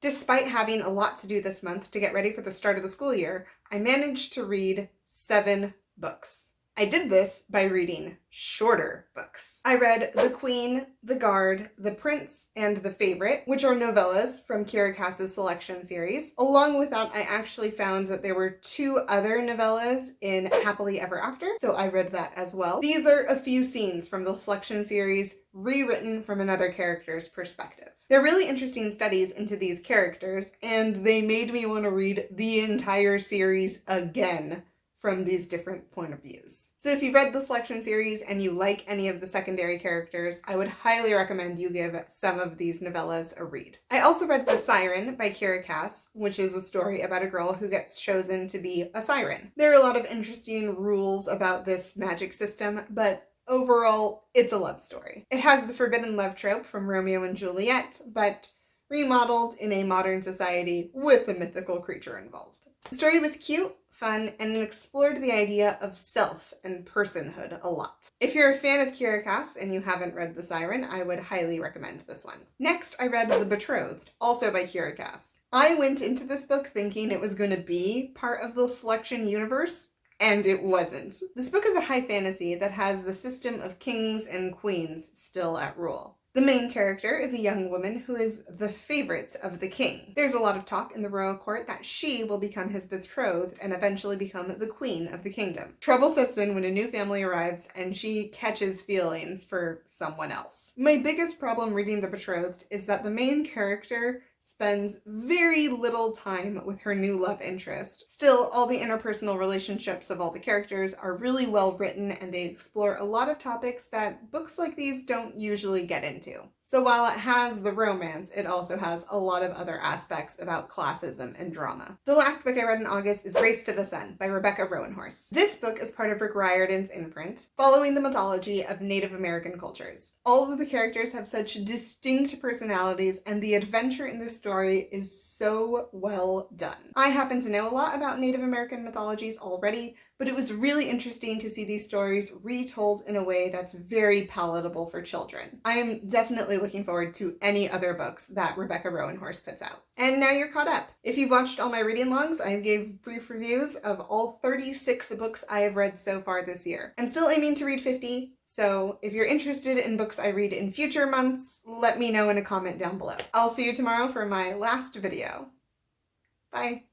Despite having a lot to do this month to get ready for the start of the school year, I managed to read 7 books. I did this by reading shorter books. I read The Queen, The Guard, The Prince, and The Favorite, which are novellas from Kira Cass's selection series. Along with that, I actually found that there were 2 other novellas in Happily Ever After, so I read that as well. These are a few scenes from the selection series, rewritten from another character's perspective. They're really interesting studies into these characters, and they made me want to read the entire series again from these different point of views. So if you've read the selection series and you like any of the secondary characters, I would highly recommend you give some of these novellas a read. I also read The Siren by Kira Cass, which is a story about a girl who gets chosen to be a siren. There are a lot of interesting rules about this magic system, but overall, it's a love story. It has the forbidden love trope from Romeo and Juliet, but remodeled in a modern society with a mythical creature involved. The story was cute, fun, and it explored the idea of self and personhood a lot. If you're a fan of Kira Cass and you haven't read The Siren, I would highly recommend this one. Next, I read The Betrothed, also by Kira Cass. I went into this book thinking it was going to be part of the selection universe, and it wasn't. This book is a high fantasy that has the system of kings and queens still at rule. The main character is a young woman who is the favorite of the king. There's a lot of talk in the royal court that she will become his betrothed and eventually become the queen of the kingdom. Trouble sets in when a new family arrives and she catches feelings for someone else. My biggest problem reading The Betrothed is that the main character spends very little time with her new love interest. Still, all the interpersonal relationships of all the characters are really well written, and they explore a lot of topics that books like these don't usually get into. So while it has the romance, it also has a lot of other aspects about classism and drama. The last book I read in August is Race to the Sun by Rebecca Roanhorse. This book is part of Rick Riordan's imprint, following the mythology of Native American cultures. All of the characters have such distinct personalities, and the adventure in this story is so well done. I happen to know a lot about Native American mythologies already, but it was really interesting to see these stories retold in a way that's very palatable for children. I am definitely looking forward to any other books that Rebecca Roanhorse puts out. And now you're caught up. If you've watched all my reading logs, I gave brief reviews of all 36 books I have read so far this year. I'm still aiming to read 50, so if you're interested in books I read in future months, let me know in a comment down below. I'll see you tomorrow for my last video. Bye.